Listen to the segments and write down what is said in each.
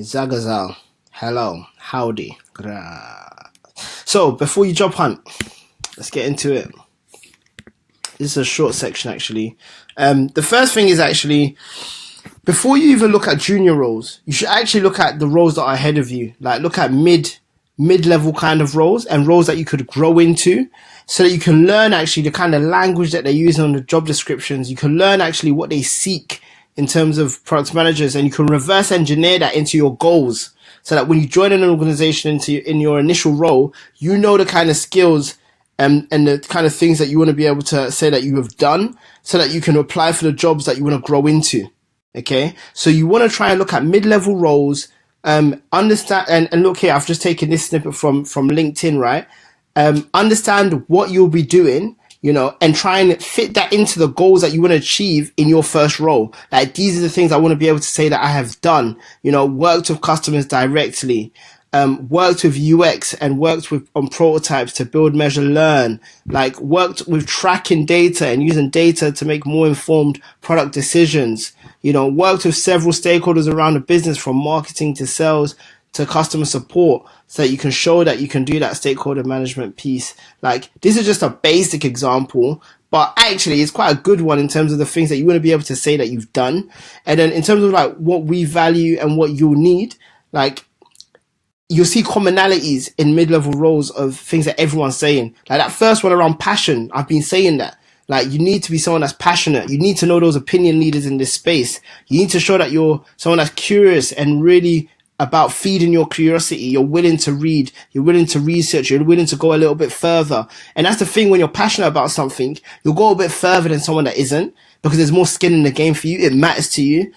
Zagazal. Hello. Howdy. So, before you jump on, let's get into it. This is a short section, actually. The first thing is actually, before you even look at junior roles, you should actually look at the roles that are ahead of you. Like, look at mid-level kind of roles and roles that you could grow into, so that you can learn actually the kind of language that they're using on the job descriptions. You can learn actually what they seek in terms of product managers, and you can reverse engineer that into your goals, so that when you join an organization in your initial role, you know the kind of skills and the kind of things that you want to be able to say that you have done, so that you can apply for the jobs that you want to grow into. Okay, so you want to try and look at mid-level roles, understand and look here. I've just taken this snippet from LinkedIn, right? Understand what you'll be doing, and try and fit that into the goals that you want to achieve in your first role. Like, these are the things I want to be able to say that I have done. Worked with customers directly, worked with UX and worked on prototypes to build, measure, learn, like worked with tracking data and using data to make more informed product decisions, worked with several stakeholders around the business, from marketing to sales to customer support, so that you can show that you can do that stakeholder management piece. Like, this is just a basic example, but actually it's quite a good one in terms of the things that you want to be able to say that you've done. And then in terms of like what we value and what you'll need, like, you'll see commonalities in mid-level roles of things that everyone's saying. Like that first one around passion, I've been saying that. Like, you need to be someone that's passionate. You need to know those opinion leaders in this space. You need to show that you're someone that's curious and really about feeding your curiosity. You're willing to read, you're willing to research, you're willing to go a little bit further. And that's the thing, when you're passionate about something, you'll go a bit further than someone that isn't, because there's more skin in the game for you. It matters to you,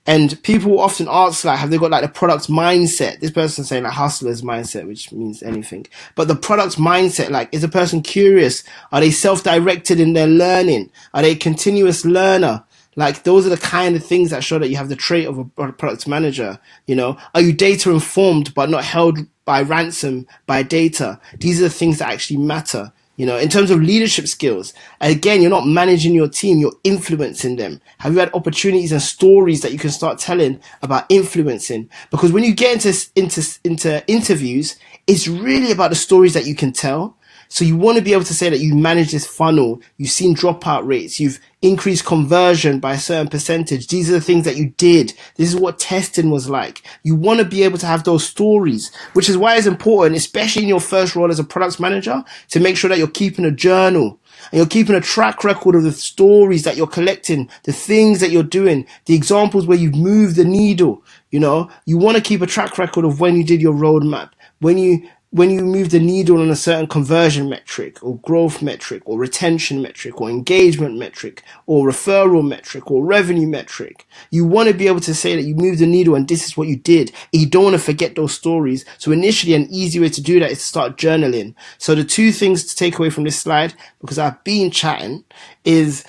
and people often ask, like, have they got like the product mindset? This person's saying like hustler's mindset, which means anything, but the product mindset, like, is a person curious? Are they self-directed in their learning? Are they a continuous learner? Like, those are the kind of things that show that you have the trait of a product manager. Are you data informed but not held by ransom by data? These are the things that actually matter. In terms of leadership skills, again, you're not managing your team, you're influencing them. Have you had opportunities and stories that you can start telling about influencing? Because when you get into interviews, it's really about the stories that you can tell. So you want to be able to say that you manage this funnel, you've seen dropout rates, you've increased conversion by a certain percentage. These are the things that you did. This is what testing was like. You want to be able to have those stories, which is why it's important, especially in your first role as a product manager, to make sure that you're keeping a journal and you're keeping a track record of the stories that you're collecting, the things that you're doing, the examples where you've moved the needle. You want to keep a track record of when you did your roadmap, when you move the needle on a certain conversion metric or growth metric or retention metric or engagement metric or referral metric or revenue metric. You want to be able to say that you moved the needle and this is what you did. And you don't want to forget those stories. So initially, an easy way to do that is to start journaling. So the two things to take away from this slide, because I've been chatting, is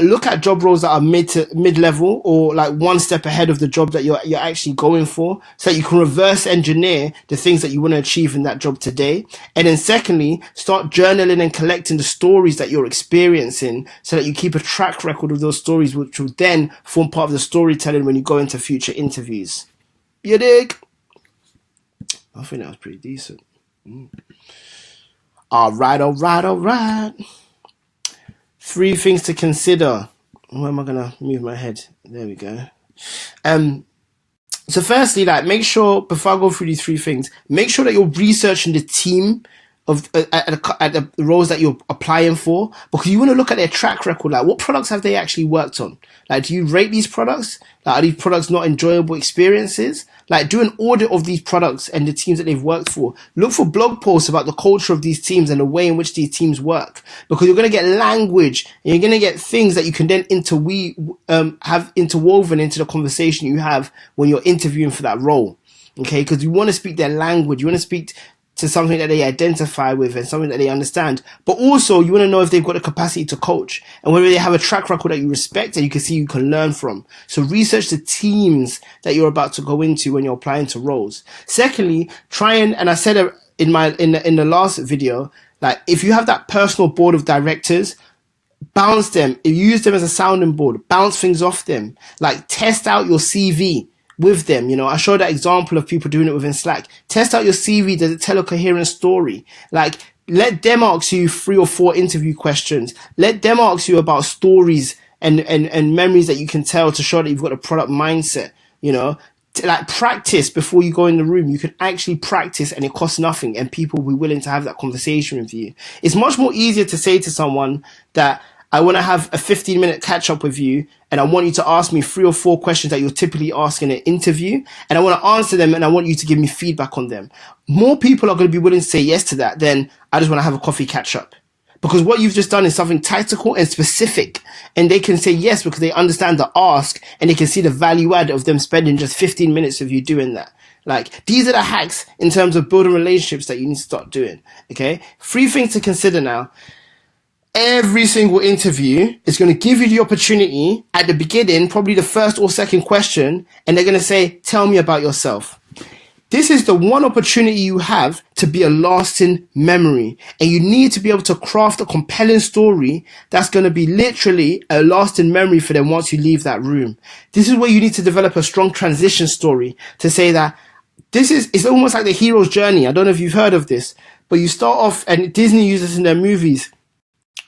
look at job roles that are mid-level or like one step ahead of the job that you're actually going for, so that you can reverse engineer the things that you want to achieve in that job today. And then secondly, start journaling and collecting the stories that you're experiencing, so that you keep a track record of those stories, which will then form part of the storytelling when you go into future interviews. You dig? I think that was pretty decent. All right. 3 things to consider. Where am I going to move my head? There we go. So firstly, like, make sure, before I go through these 3 things, make sure that you're researching the team of at the roles that you're applying for, because you want to look at their track record. Like, what products have they actually worked on? Like, do you rate these products? Like, are these products not enjoyable experiences? Like, do an audit of these products and the teams that they've worked for. Look for blog posts about the culture of these teams and the way in which these teams work, because you're going to get language and you're going to get things that you can then have interwoven into the conversation you have when you're interviewing for that role. Okay, because you want to speak their language. You want to speak to something that they identify with and something that they understand. But also, you want to know if they've got the capacity to coach and whether they have a track record that you respect and you can see you can learn from. So research the teams that you're about to go into when you're applying to roles. Secondly, try and I said it in the last video, like, if you have that personal board of directors, bounce them, use them as a sounding board, bounce things off them, like, test out your CV. with them. You know, I showed that example of people doing it within Slack. Test out your CV. Does it tell a coherent story? Like, let them ask you 3 or 4 interview questions. Let them ask you about stories and memories that you can tell to show that you've got a product mindset, you know. Like, practice before you go in the room. You can actually practice and it costs nothing, and people will be willing to have that conversation with you. It's much more easier to say to someone that I want to have a 15-minute catch up with you, and I want you to ask me 3 or 4 questions that you're typically asking in an interview, and I want to answer them, and I want you to give me feedback on them. More people are going to be willing to say yes to that than I just want to have a coffee catch up. Because what you've just done is something tactical and specific, and they can say yes because they understand the ask and they can see the value add of them spending just 15 minutes of you doing that. Like, these are the hacks in terms of building relationships that you need to start doing. Okay. 3 things to consider now. Every single interview is going to give you the opportunity at the beginning, probably the first or second question, and they're going to say, tell me about yourself. This is the one opportunity you have to be a lasting memory, and you need to be able to craft a compelling story that's going to be literally a lasting memory for them once you leave that room. This is where you need to develop a strong transition story to say that it's almost like the hero's journey. I don't know if you've heard of this, but you start off, and Disney uses this in their movies.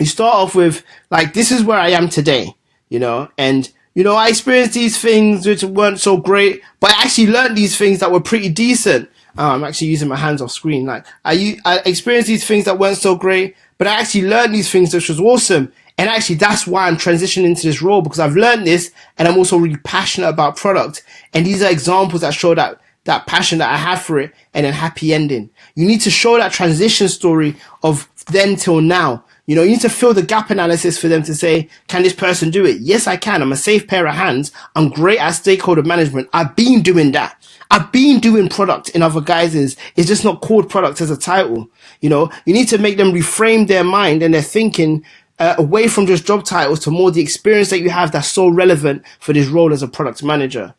You start off with, like, this is where I am today, you know, and, you know, I experienced these things which weren't so great, but I actually learned these things that were pretty decent. I'm actually using my hands off screen. Like, I experienced these things that weren't so great, but I actually learned these things, which was awesome. And actually, that's why I'm transitioning into this role, because I've learned this, and I'm also really passionate about product. And these are examples that show that passion that I have for it, and then happy ending. You need to show that transition story of then till now. You know, you need to fill the gap analysis for them to say, can this person do it? Yes, I can. I'm a safe pair of hands. I'm great at stakeholder management. I've been doing that. I've been doing product in other guises. It's just not called product as a title. You know, you need to make them reframe their mind and their thinking away from just job titles to more the experience that you have that's so relevant for this role as a product manager.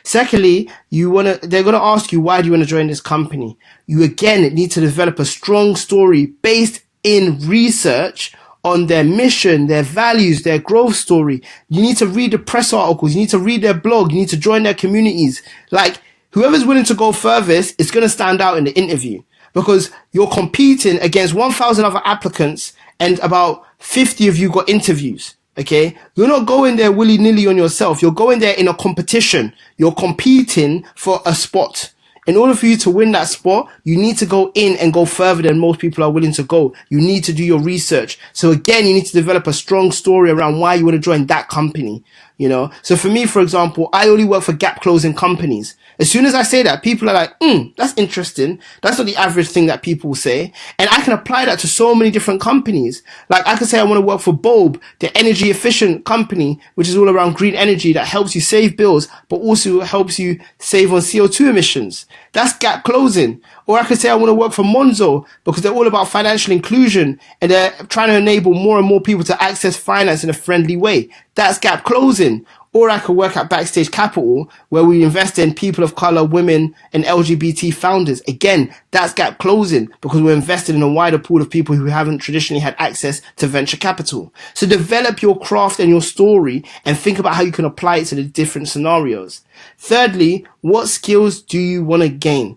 Secondly, they're going to ask you, why do you want to join this company? You again need to develop a strong story based in research on their mission, their values, their growth story. You need to read the press articles. You need to read their blog. You need to join their communities. Like, whoever's willing to go furthest is going to stand out in the interview, because you're competing against 1,000 other applicants and about 50 of you got interviews. Okay. You're not going there willy nilly on yourself. You're going there in a competition. You're competing for a spot. In order for you to win that spot, you need to go in and go further than most people are willing to go. You need to do your research. So again, you need to develop a strong story around why you want to join that company. You know, so for me, for example, I only work for gap closing companies. As soon as I say that, people are like, that's interesting. That's not the average thing that people say. And I can apply that to so many different companies. Like, I could say I want to work for Bulb, the energy efficient company, which is all around green energy that helps you save bills, but also helps you save on CO2 emissions. That's gap closing. Or I could say I want to work for Monzo because they're all about financial inclusion and they're trying to enable more and more people to access finance in a friendly way. That's gap closing. Or I could work at Backstage Capital, where we invest in people of color, women, and LGBT founders. Again, that's gap closing because we're invested in a wider pool of people who haven't traditionally had access to venture capital. So develop your craft and your story and think about how you can apply it to the different scenarios. Thirdly, what skills do you want to gain?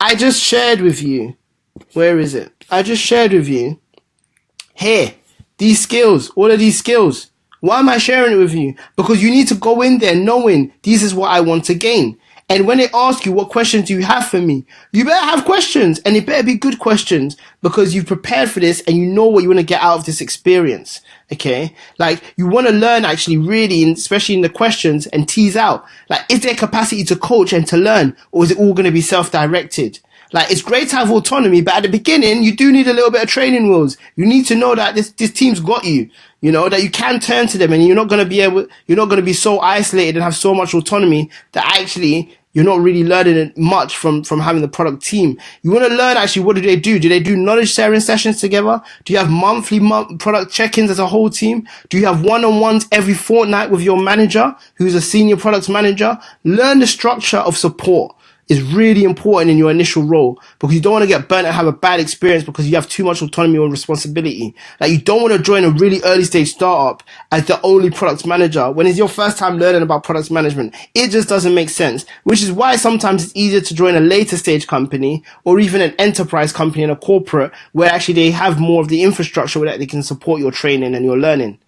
I just shared with you. Where is it? I just shared with you. Here, these skills, all of these skills. Why am I sharing it with you? Because you need to go in there knowing this is what I want to gain. And when they ask you, what questions do you have for me? You better have questions, and it better be good questions, because you've prepared for this and you know what you want to get out of this experience. Okay. Like, you want to learn actually really, especially in the questions, and tease out, like, is there capacity to coach and to learn, or is it all going to be self-directed? Like, it's great to have autonomy, but at the beginning, you do need a little bit of training wheels. You need to know that this team's got you, you know, that you can turn to them, and you're not going to be so isolated and have so much autonomy that actually you're not really learning much from having the product team. You want to learn actually, what do they do? Do they do knowledge sharing sessions together? Do you have monthly product check-ins as a whole team? Do you have one-on-ones every fortnight with your manager, who's a senior product manager? Learn the structure of support. is really important in your initial role, because you don't want to get burnt and have a bad experience because you have too much autonomy or responsibility. Like, you don't want to join a really early stage startup as the only product manager when it's your first time learning about product management. It just doesn't make sense, which is why sometimes it's easier to join a later stage company or even an enterprise company and a corporate where actually they have more of the infrastructure where they can support your training and your learning.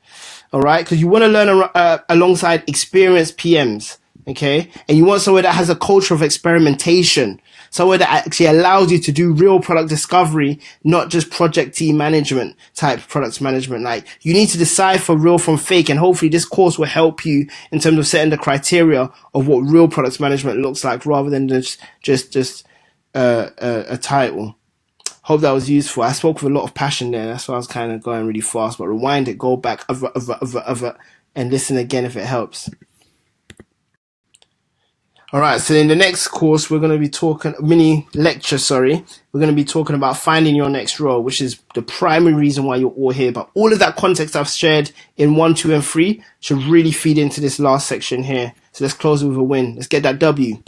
All right, because you want to learn alongside experienced PMs. Okay, and you want somewhere that has a culture of experimentation, somewhere that actually allows you to do real product discovery, not just project team management type product management. Like, you need to decipher real from fake, and hopefully this course will help you in terms of setting the criteria of what real product management looks like, rather than just a title. Hope that was useful. I spoke with a lot of passion there. That's why I was kind of going really fast. But rewind it, go back, and listen again if it helps. All right, so in the next course, we're going to be talking, we're going to be talking about finding your next role, which is the primary reason why you're all here. But all of that context I've shared in 1, 2, and 3 should really feed into this last section here. So let's close with a win. Let's get that W.